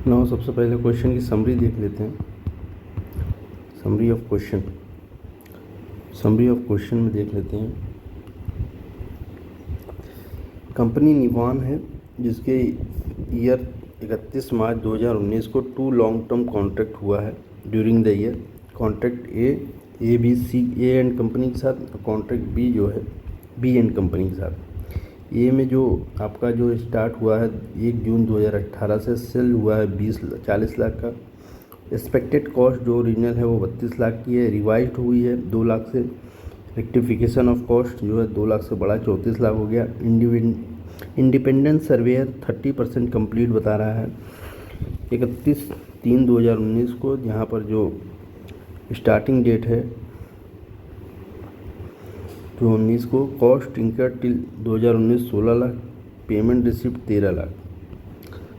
ना सबसे पहले क्वेश्चन की समरी देख लेते हैं। समरी ऑफ क्वेश्चन में देख लेते हैं। कंपनी निवान है जिसके ईयर 31 मार्च 2019 को 2 लॉन्ग टर्म कॉन्ट्रैक्ट हुआ है during the year. Contract A B C A and company के साथ, कॉन्ट्रैक्ट बी जो है बी एंड कंपनी के साथ। ए में जो आपका जो स्टार्ट हुआ है 1 जून 2018 से, सेल हुआ है 40 लाख का। एक्सपेक्टेड कॉस्ट जो ओरिजिनल है वो 32 लाख की है, रिवाइज्ड हुई है 2 लाख से। रेक्टिफिकेशन ऑफ कॉस्ट जो है 2 लाख से बढ़ा 34 लाख हो गया। इंडिपेंडेंट सर्वेयर 30% कंप्लीट बता रहा है 31/3/2019 को। यहाँ पर जो स्टार्टिंग डेट है 2019 को, cost incurred till 2019 16 lakh, payment receipt 13 lakh.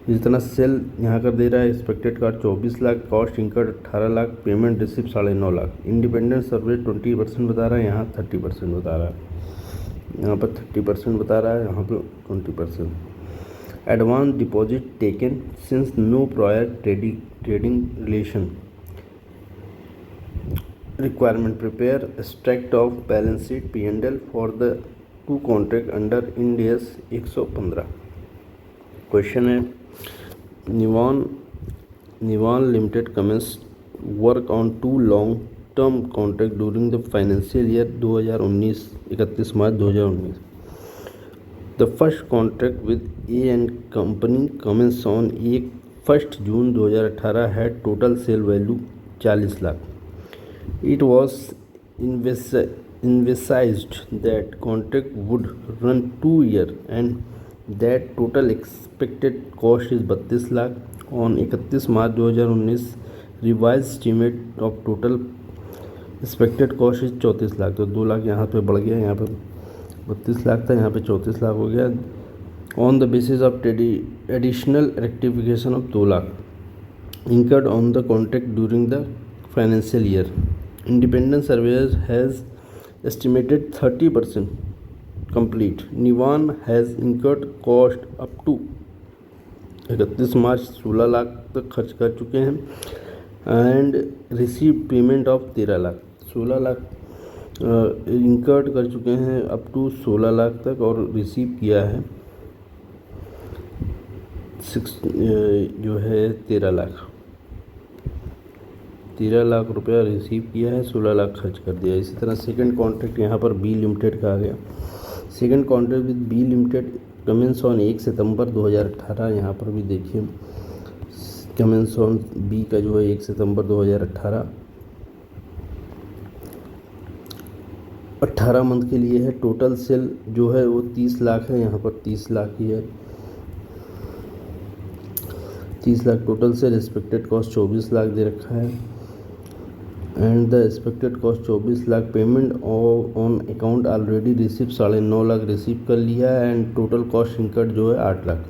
जितना सेल यहाँ कर दे रहा है एक्सपेक्टेड का 24 lakh, cost incurred 18 lakh, payment receipt 9.5 lakh. Independent survey 20% बता रहा है, यहाँ 30% बता रहा है। यहाँ पर 30% बता रहा है, यहाँ पर 20%। Advance deposit taken since no prior trading relation. Requirement prepare extract of balance sheet P&L for the 2 contract under Ind AS 115। Question है Nivan limited commences work on 2 long term contract during the financial year 2019 31 March 2019। The first contract with A and company commence on 1 June 2018 had total sale value 40 lakh. It was envisaged that contract would run 2 years and that total expected cost is 32 lakh. On 31 March 2019 revised estimate of total expected cost is 34 lakh. तो 2 लाख यहाँ पे बढ़ गया, यहाँ पे 32 लाख था, यहाँ पे 34 लाख हो गया। On the basis of additional rectification of 2 lakh incurred on the contract during the financial year. Independent surveyors has estimated 30% complete. Nivan has incurred cost up to 31 मार्च 16 लाख तक खर्च कर चुके हैं and receive payment of 13 lakh. 16 lakh incurred कर चुके हैं up to 16 lakh तक और रिसीव किया है जो है 13 लाख रुपया रिसीव किया है, 16 लाख खर्च कर दिया। इसी तरह सेकंड कॉन्ट्रैक्ट यहाँ पर बी लिमिटेड का आ गया। Second contract with B limited commences on 1 September 2018। यहाँ पर भी देखिए कमेंस ऑन बी का जो है 1 सितंबर 2018, 18 मंथ के लिए है। टोटल सेल जो है वो 30 लाख है, यहाँ पर 30 लाख ही है, 30 lakh total sale. Expected cost 24 lakh दे रखा है and the expected cost 24 lakh. Payment on account already receive 9.5 lakh receive कर लिया है एंड टोटल कॉस्ट इनकट जो है 8 लाख।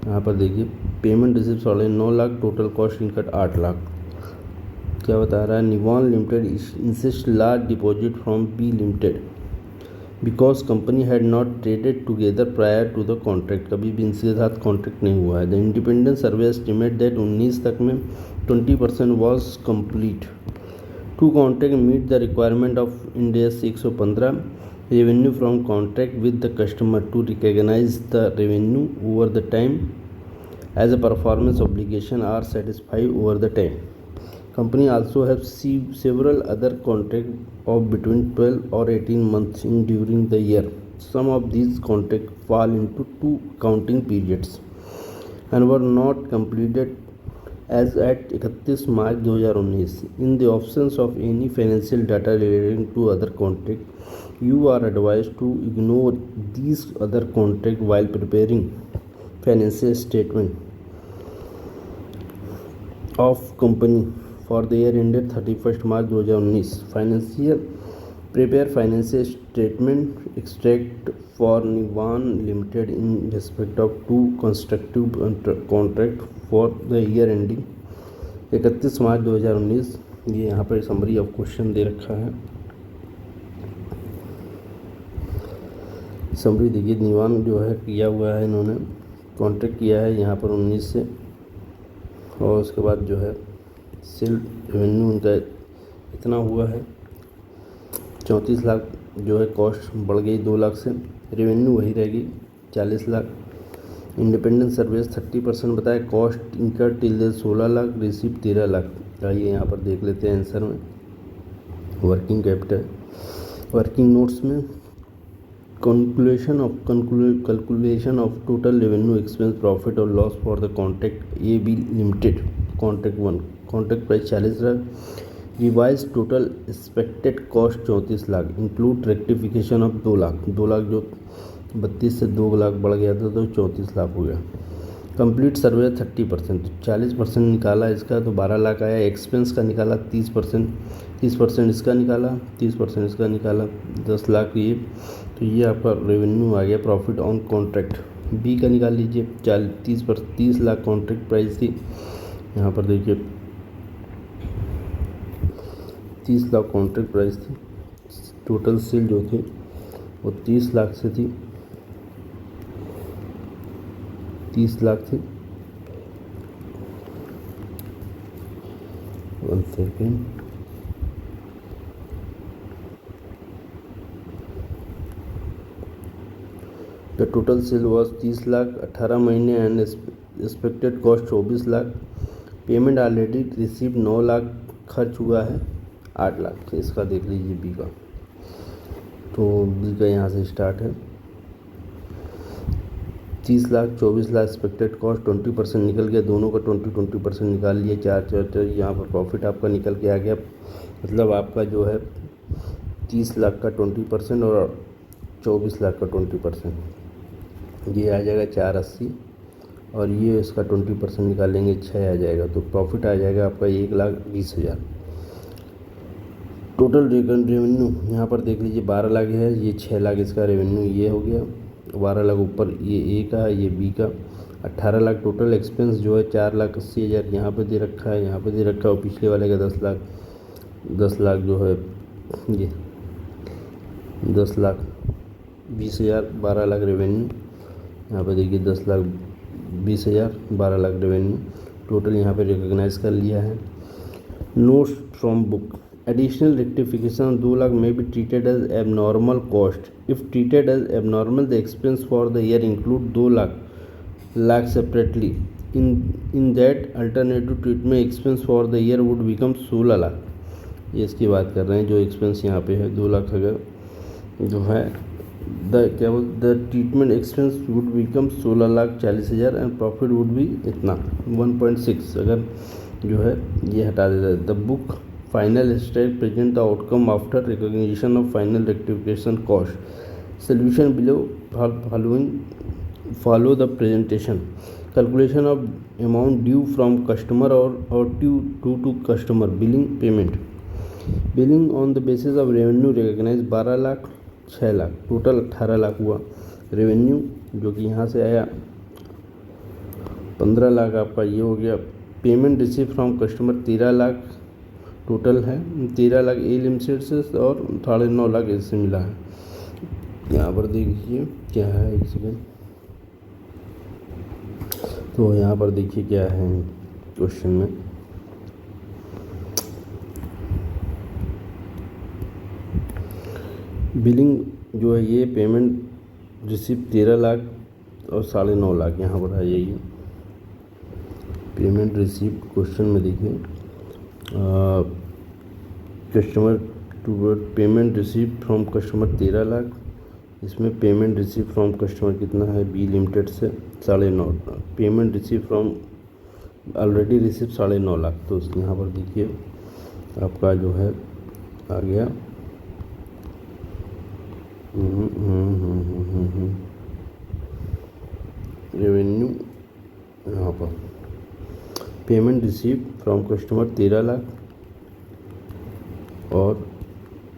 यहाँ पर देखिए payment receive 9.5 lakh, total cost incurred 8 lakh. क्या बता रहा है, Nivan limited insist large deposit from B limited because company had not traded together prior to the contract. कभी भी इनके साथ कॉन्ट्रैक्ट नहीं हुआ है। The independent survey estimate that 19 तक में 20% was complete. 2 contract meet the requirement of Ind AS 115। Revenue from contract with the customer to recognise the revenue over the time as a performance obligation are satisfied over the time. Company also has several other contracts of between 12 or 18 months in during the year. Some of these contracts fall into 2 accounting periods and were not completed as at 31 March 2019. In the absence of any financial data relating to other contracts, you are advised to ignore these other contracts while preparing financial statement of company for the year ended 31 March 2019. Prepare financial statement extract for Nivan Limited in respect of 2 constructive contract for the year ending 31 March 2019। ये यहाँ पर summary of question दे रखा है। Summary देखिए, निवान जो है किया हुआ है, इन्होंने कॉन्ट्रैक्ट किया है यहाँ पर 19 से और उसके बाद जो है सेल रेवेन्यू उनका इतना हुआ है 34 लाख जो है कॉस्ट बढ़ गई 2 लाख से, रेवेन्यू वही रहेगी 40 लाख। इंडिपेंडेंट सर्विस 30% बताया, cost incur till 16 lakh, receive 13 lakh. आइए यहाँ पर देख लेते हैं आंसर में। वर्किंग कैपिटल वर्किंग नोट्स में calculation of total revenue expense profit और loss for the contract A B limited. Contract 1 contract price 40 lakh, revise total expected cost 34 lakh, include rectification of 2 lakh. 2 lakh जो 32 से 2 लाख बढ़ गया था तो 34 लाख हो गया। कंप्लीट सर्वे 30%, 40% निकाला इसका तो 12 लाख आया। एक्सपेंस का निकाला 30% इसका निकाला, 30% इसका निकाला 10 लाख ये, तो ये आपका रेवेन्यू आ गया। प्रॉफिट ऑन कॉन्ट्रैक्ट बी का निकाल लीजिए, 30 लाख कॉन्ट्रैक्ट प्राइस थी, यहाँ पर देखिए 30 लाख कॉन्ट्रैक्ट प्राइस थी। टोटल सेल जो थी वो 30 लाख से थी, 30 लाख थी। 1 second, the total sale was 30 lakh, 18 महीने and expected cost 24 lakh. Payment already receive 9 lakh, खर्च हुआ है 8 लाख। इसका देख लीजिए बी का, तो बी का यहाँ से स्टार्ट है 30 लाख, 24 लाख एक्सपेक्टेड कॉस्ट, 20% निकल गया, दोनों का 20% निकाल लिया, 4 यहाँ पर प्रॉफिट आपका निकल के आ गया। मतलब आपका जो है 30 लाख का 20% और 24 लाख का 20%, ये आ जाएगा 480, और ये इसका 20% निकालेंगे 6 आ जाएगा, तो प्रॉफिट आ जाएगा आपका 1,20,000। टोटल रेवेन्यू यहाँ पर देख लीजिए 12 लाख है, ये 6 लाख इसका रेवेन्यू ये हो गया। 12 लाख ऊपर ये ए का है, ये बी का। 18 लाख टोटल एक्सपेंस जो है 4,80,000 यहाँ पे दे रखा है, यहाँ पे दे रखा है, और पिछले वाले का 10 लाख जो है ये 10,20,000, 12 लाख रेवेन्यू। यहाँ पे देखिए 10,20,000, 12 लाख रेवेन्यू टोटल यहाँ पे रिकॉग्नाइज कर लिया है। Notes from book, additional rectification 2 lakh may be treated as abnormal cost. If treated as abnormal, the expense for the year include 2 lakh separately. In that alternative treatment, expense for the year would become 16 lakh. ये इसकी बात कर रहे हैं, जो expense यहाँ पे है 2 लाख अगर जो है the treatment expense would become 16,40,000 and profit would be इतना 1.6 अगर जो है ये हटा देता है। The book final state present the outcome after recognition of final rectification cost. Solution below follow the presentation. Calculation of amount due from customer और due to customer billing payment. Billing on the basis of revenue recognise 12 lakh 6 lakh, total 18 lakh हुआ। Revenue जो कि यहाँ से आया 15 लाख आपका ये हो गया। Payment receive from customer 13 lakh total है, 13 लाख ए लिमिटेड से और 9.5 लाख इससे मिला है। यहाँ पर देखिए क्या है, एक सेकेंड, तो यहाँ पर देखिए क्या है क्वेश्चन में। बिलिंग जो है ये पेमेंट रिसीव 13 लाख और 9.5 लाख यहाँ पर आ जाइए। पेमेंट रिसीव क्वेश्चन में देखिए customer toward payment receive from customer 13 lakh, इसमें पेमेंट रिसीव फ्रॉम कस्टमर कितना है बी लिमिटेड से 9.5 lakh. Payment receive from already receive 9.5 lakh, तो यहाँ पर देखिए आपका जो है आ गया रेवेन्यू। यहाँ पर payment receive from customer 13 lakh और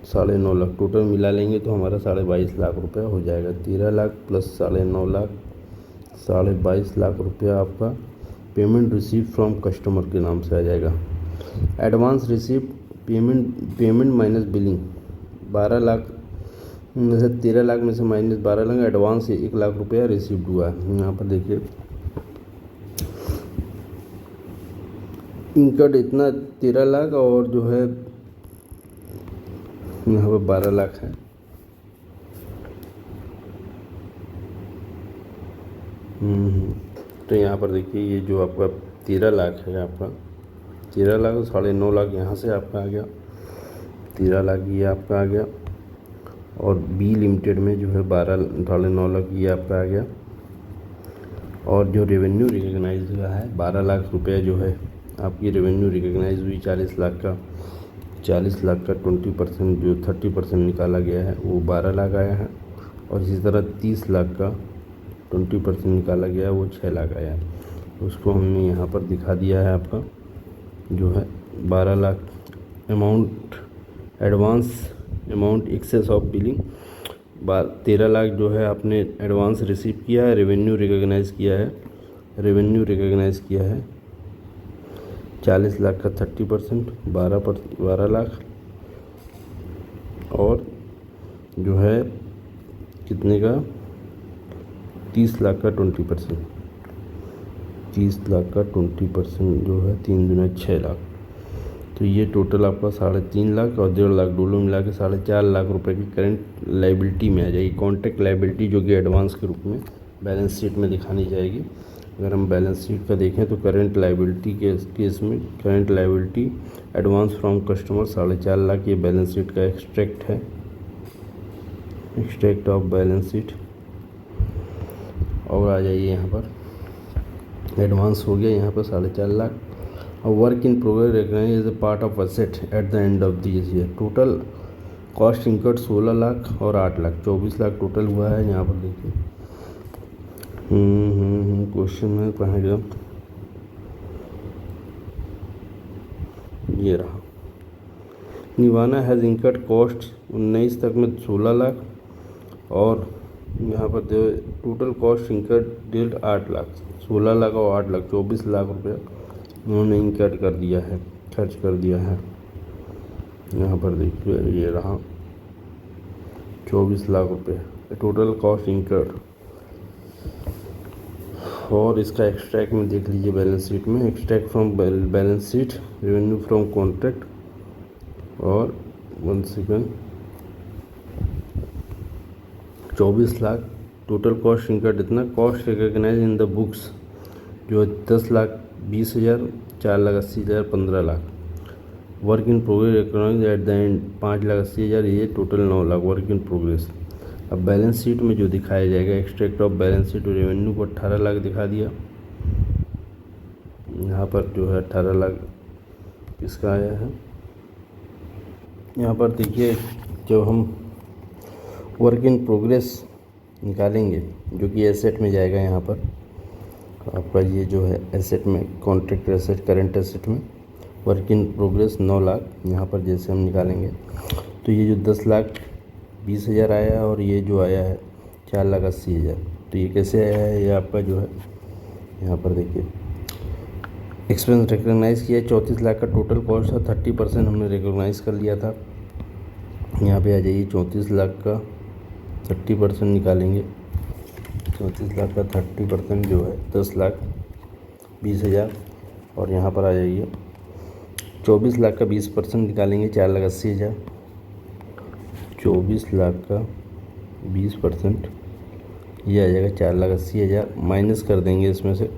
9.5 लाख, टोटल मिला लेंगे तो हमारा 22.5 लाख रुपया हो जाएगा। 13 लाख प्लस 9.5 लाख, 22.5 लाख रुपया आपका पेमेंट रिसीव फ्रॉम कस्टमर के नाम से आ जाएगा। Advance receive payment minus billing 12 lakh में से 13 लाख में से माइनस 12 लाख, एडवांस 1 लाख रुपया रिसीव्ड हुआ है। यहाँ पर देखिए इनकट इतना 13 लाख और जो है यहाँ पर 12 लाख है। तो यहाँ पर देखिए ये जो आपका 13 लाख है, आपका 13 लाख 9.5 लाख यहाँ से आपका आ गया, 13 लाख ये आपका आ गया। और बी लिमिटेड में जो है 12.5 लाख ये आपका आ गया। और जो रेवेन्यू रिकग्नाइज हुआ है 12 लाख रुपए जो है आपकी रेवेन्यू रिकग्नाइज हुई। 40 लाख का 20% जो 30% निकाला गया है वो 12 लाख आया है। और इसी तरह 30 लाख का 20% निकाला गया है वो 6 लाख आया है। उसको हमने यहाँ पर दिखा दिया है आपका जो है 12 lakh amount advance amount access of billing 13 lakh जो है आपने एडवांस रिसीव किया है। रेवेन्यू रिकग्नाइज किया है 40 लाख का 30% 12 लाख। और जो है कितने का 30 लाख का 20%, 30 लाख का 20% जो है 3 दूना 6 लाख। तो ये टोटल आपका 3.5 लाख और 1.5 लाख दोनों मिला के 4.5 लाख रुपए की करंट लाइबिलिटी में आ जाएगी। कॉन्ट्रैक्ट लाइबिलिटी जो कि एडवांस के रूप में बैलेंस शीट में दिखानी जाएगी। अगर हम बैलेंस शीट का देखें तो करंट लाइबिलिटी के केस में current liability advance from customer 4.5 lakh ये बैलेंस शीट का एक्सट्रैक्ट है, एक्सट्रैक्ट ऑफ बैलेंस शीट। और आ जाइए यहाँ पर एडवांस हो गया यहाँ पर 4.5 लाख। और work in progress recognise as a part of asset at the end of this year. Total cost incurred 16 lakh और 8 लाख 24 लाख टोटल हुआ है। यहाँ पर देखिए क्वेश्चन में कहाँ गया, ये रहा। निवाना हैज़ इनकट कॉस्ट 19 तक में 16 लाख और यहाँ पर total cost इनकट date 8 lakh 16 lakh और 8 लाख 24 लाख रुपये उन्होंने इनकट कर दिया है, खर्च कर दिया है। यहाँ पर देखिए ये रहा 24 लाख रुपये टोटल कॉस्ट इनकट। और इसका एक्सट्रैक्ट में देख लीजिए बैलेंस शीट में, extract from balance sheet revenue from contract. और 1 second 24 lakh total cost incurred इतना। Cost recognise in the books जो 10,20,000 4,80,000 15 lakh. Work in progress recognise at the end 5,80,000 ये total 9 lakh work in progress. अब बैलेंस शीट में जो दिखाया जाएगा extract of balance sheet revenue को 18 लाख दिखा दिया। यहाँ पर जो है 18 लाख किसका आया है। यहाँ पर देखिए जब हम वर्क इन प्रोग्रेस निकालेंगे जो कि एसेट में जाएगा, यहाँ पर आपका ये जो है एसेट में कॉन्ट्रैक्ट एसेट करंट एसेट में वर्क इन प्रोग्रेस 9 लाख यहाँ पर जैसे हम निकालेंगे तो ये जो 10,20,000 आया है और ये जो आया है 4,80,000। तो ये कैसे आया है, ये आपका जो है यहाँ पर देखिए एक्सपेंस रिकग्नाइज़ किया 34 लाख का टोटल कॉस्ट था। 30% हमने रिकग्नाइज़ कर लिया था। यहाँ पे आ जाइए 34 लाख का 30% निकालेंगे। 34 लाख का 30% जो है 10,20,000 और यहाँ पर आ जाइए 24 लाख का 20% निकालेंगे 4,80,000। 24 लाख का 20% ये आ जाएगा 4,80,000। माइनस कर देंगे इसमें से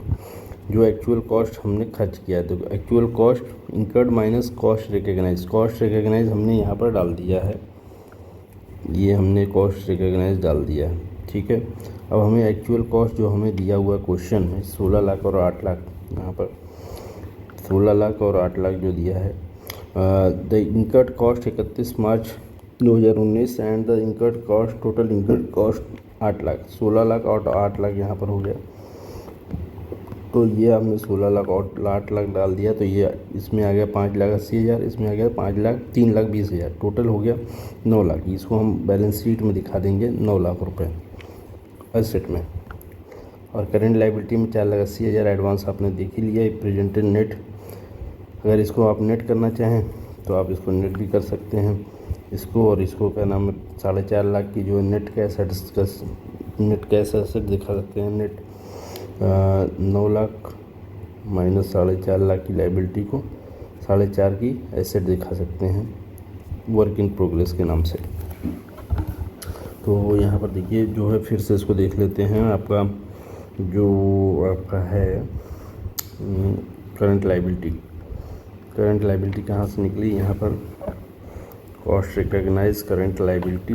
जो एक्चुअल कॉस्ट हमने खर्च किया है। तो actual cost incurred minus cost recognise हमने यहाँ पर डाल दिया है, ये हमने कॉस्ट रिकग्नाइज डाल दिया है। ठीक है, अब हमें एक्चुअल कॉस्ट जो हमें दिया हुआ क्वेश्चन है 16 लाख और 8 लाख, यहाँ पर 16 लाख और 8 लाख जो दिया है। The incurred cost 31 March 2019 and the incurred cost total incurred cost 8 lakh 16 lakh और 8 लाख यहाँ पर हो गया। तो ये हमने 16 लाख और 8 लाख डाल दिया तो ये इसमें आ गया 5,80,000, इसमें आ गया 3,20,000, टोटल हो गया 9 लाख। इसको हम बैलेंस शीट में दिखा देंगे 9 लाख रुपए एसेट में। और करेंट लाइबिलिटी में 4,80,000 एडवांस आपने देख ही लिया। प्रेजेंटेड नेट, अगर इसको आप नेट करना चाहें तो आप इसको नेट भी कर सकते हैं इसको। और इसको क्या नाम है 4.5 लाख की जो नेट कैश एसेट दिखा सकते हैं। नेट 9 लाख माइनस 4.5 लाख की लाइबिलिटी को 4.5 की एसेट दिखा सकते हैं वर्क इन प्रोग्रेस के नाम से। तो यहाँ पर देखिए जो है फिर से इसको देख लेते हैं। आपका जो आपका है करंट लाइबिलिटी कहाँ से निकली, यहाँ पर कॉस्ट रिकॉग्नाइज करंट लाइबिलिटी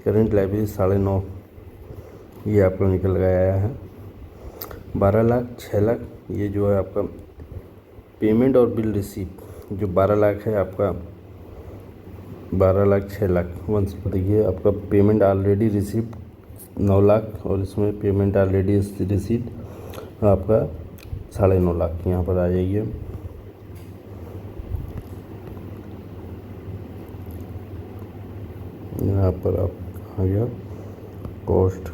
9.5 ये आपका निकल गया है। 12 लाख 6 लाख ये जो है आपका पेमेंट और बिल रिसीव जो 12 लाख है आपका 12 लाख 6 लाख वंस देखिए आपका पेमेंट ऑलरेडी रिसीव 9 लाख और इसमें पेमेंट ऑलरेडी रिसीव आपका 9.5 लाख। यहाँ पर आ जाइए, यहाँ पर आप आ गया कॉस्ट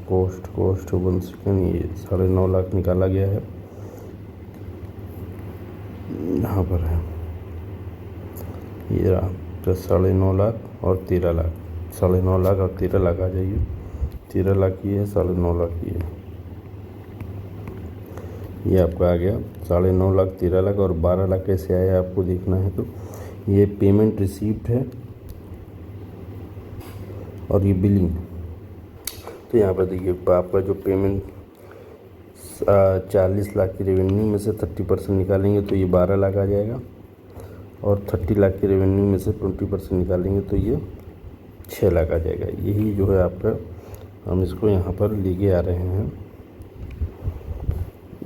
1 सेकेंड, ये 9.5 लाख निकाला गया है। यहाँ पर है ये रहा तो 9.5 लाख और 13 लाख, 9.5 लाख और 13 लाख आ जाइए। 13 लाख की है, 9.5 लाख की है, ये आपका आ गया 9.5 लाख 13 लाख। और 12 लाख कैसे आया आपको देखना है। तो ये पेमेंट रिसीव्ड है और ये बिलिंग। तो यहाँ पर देखिए आपका जो पेमेंट 40 लाख की रेवेन्यू में से 30% निकालेंगे तो ये 12 लाख आ जाएगा और 30 लाख की रेवेन्यू में से 20% निकालेंगे तो ये 6 लाख आ जाएगा। यही जो है आपका हम इसको यहाँ पर लेके आ रहे हैं।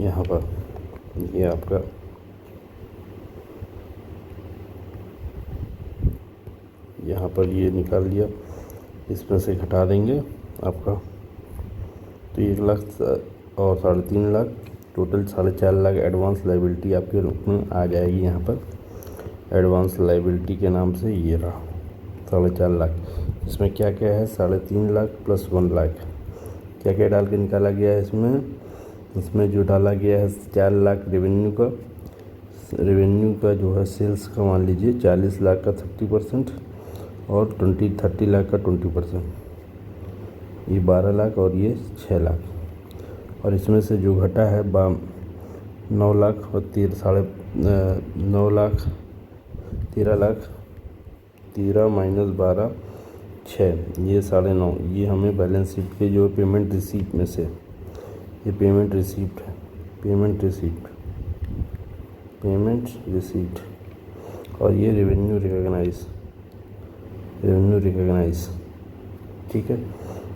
यहाँ पर ये आपका यहाँ पर ये निकाल दिया, इसमें से घटा देंगे आपका तो 1 लाख और 3.5 lakh total 4.5 lakh advance liability आपके रूप में आ जाएगी। यहाँ पर एडवांस लाइबिलिटी के नाम से ये रहा 4.5 लाख। इसमें क्या क्या है 3.5 लाख प्लस 1 लाख क्या क्या डाल के निकाला गया है। इसमें जो डाला गया है 4 लाख रेवेन्यू का जो है सेल्स का मान लीजिए 40 लाख का 30% और 30 लाख का 20%, ये 12 लाख और ये 6 लाख। और इसमें से जो घटा है 9 लाख और 9 लाख 13 लाख 13 माइनस 12 6 ये 9.5 ये हमें बैलेंस शीट के जो पेमेंट रिसीप्ट में से ये पेमेंट रिसीप्ट है, पेमेंट रिसीप्ट और ये रेवेन्यू रिकॉग्नाइज ठीक है।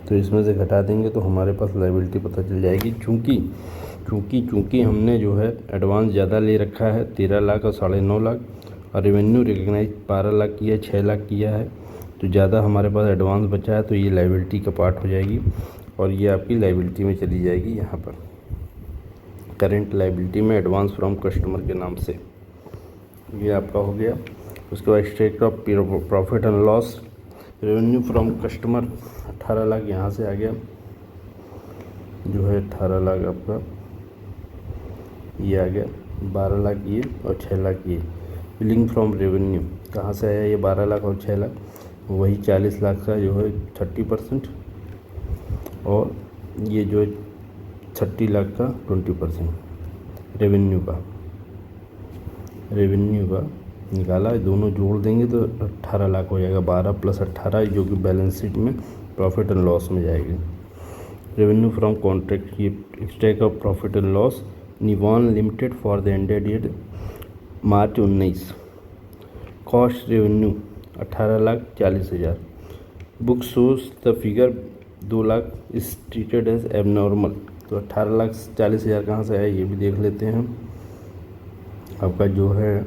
तो इसमें से घटा देंगे तो हमारे पास लायबिलिटी पता चल जाएगी। चूँकि हमने जो है एडवांस ज़्यादा ले रखा है 13 लाख और 9.5 लाख और रेवेन्यू रिकॉग्नाइज 12 लाख किया 6 लाख किया है तो ज़्यादा हमारे पास एडवांस बचा है तो ये लायबिलिटी का पार्ट हो जाएगी और ये आपकी लायबिलिटी में चली जाएगी। यहाँ पर करेंट लायबिलिटी में एडवांस फ्रॉम कस्टमर के नाम से ये आपका हो गया। उसके बाद statement of profit and loss revenue from customer 18 lakh यहाँ से आ गया जो है 18 लाख आपका ये आ गया, 12 लाख ये और 6 लाख ये। बिलिंग फ्रॉम रेवेन्यू कहाँ से आया ये 12 लाख और 6 लाख, वही 40 लाख का जो है 30% और ये जो है 30 लाख का 20% रेवेन्यू का निकाला, दोनों जोड़ देंगे तो 18 लाख हो जाएगा। 12 प्लस 18 जो कि बैलेंस शीट में प्रॉफिट एंड लॉस में जाएगी। रेवेन्यू फ्रॉम कॉन्ट्रैक्ट की stake of profit and loss Nivan limited for the ended year March 19। Cost revenue 18,40,000। Book shows the figure 2 lakh is treated as abnormal. तो 18,40,000 कहाँ से आया ये भी देख लेते हैं। आपका जो है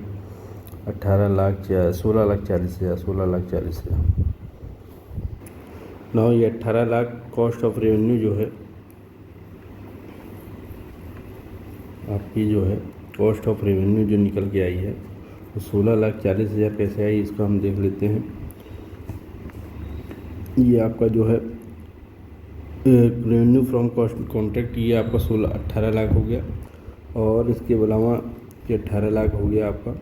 16,40,000 ना ये 18 लाख कॉस्ट ऑफ रेवेन्यू जो है आपकी जो है कॉस्ट ऑफ रेवेन्यू जो निकल के आई है तो 16,40,000 कैसे आई इसका हम देख लेते हैं। ये आपका जो है रेवेन्यू फ्रॉम कॉस्ट कॉन्ट्रैक्ट ये आपका 18 लाख हो गया और इसके अलावा ये 18 लाख हो गया आपका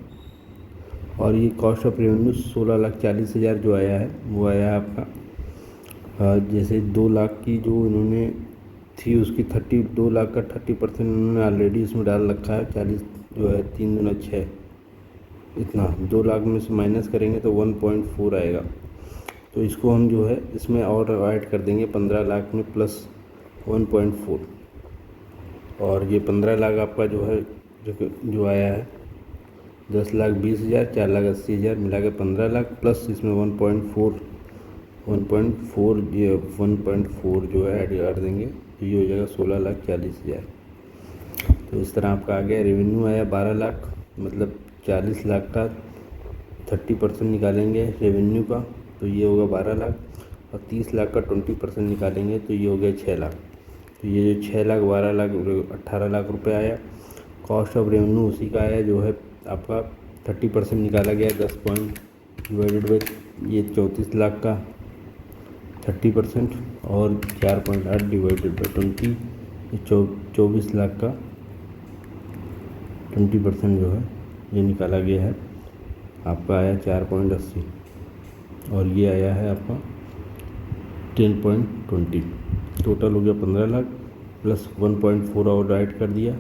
और ये कॉस्ट ऑफ रेवेन्यू 16,40,000 जो आया है वो आया है आपका जैसे 2 लाख की जो इन्होंने थी उसकी 2 लाख का 30% इन्होंने ऑलरेडी इसमें डाल रखा है जो है 3 दूना 6, इतना 2 लाख में से माइनस करेंगे तो 1.4 आएगा। तो इसको हम जो है इसमें और ऐड कर देंगे 15 लाख में प्लस 1.4, और ये 15 लाख आपका जो है जो आया है 10,20,000, 4,80,000 मिला के 15 लाख प्लस इसमें 1.4 ये 1.4 जो है ऐड कर देंगे तो ये हो जाएगा 16,40,000। तो इस तरह आपका आ गया। रेवेन्यू आया 12 लाख, मतलब 40 लाख का 30% निकालेंगे रेवेन्यू का तो ये होगा 12 लाख, और 30 लाख का 20% निकालेंगे तो ये हो गया 6 लाख। तो ये जो 6 लाख 12 लाख 18 लाख रुपए आया। कॉस्ट ऑफ रेवेन्यू उसी का आया जो है आपका 30% निकाला गया 10 पॉइंट डिवाइडेड बाई ये 34 लाख का 30%, और 4.8 डिवाइडेड बाई 20 24 लाख का 20% जो है ये निकाला गया है। आपका आया 4.80, और ये आया है आपका 10.20। टोटल हो गया 15 लाख प्लस 1.4 और ऐड कर दिया,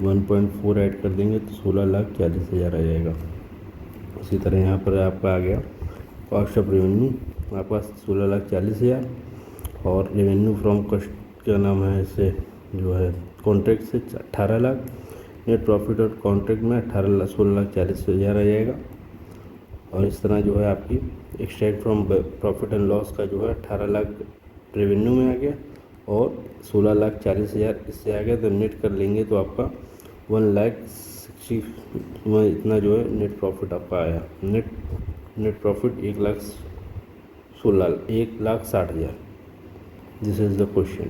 1.4 ऐड कर देंगे तो 16,40,000 आ जाएगा। उसी तरह यहाँ पर आपका आ गया कॉस्ट ऑफ रेवेन्यू आपका 16,40,000, और रेवेन्यू फ्रॉम कस्ट क्या नाम है इसे जो है कॉन्ट्रैक्ट से 18 लाख, नेट प्रॉफिट और कॉन्ट्रैक्ट में 16,40,000 आ जाएगा। और इस तरह जो है आपकी extract from profit and loss का जो है 18 लाख रेवेन्यू में आ गया और 16,40,000 इससे आ गया। तो नेट कर लेंगे तो आपका 1,60,000 इतना जो है नेट प्रॉफिट आपका आया। Net profit 1,60,000। This is the question.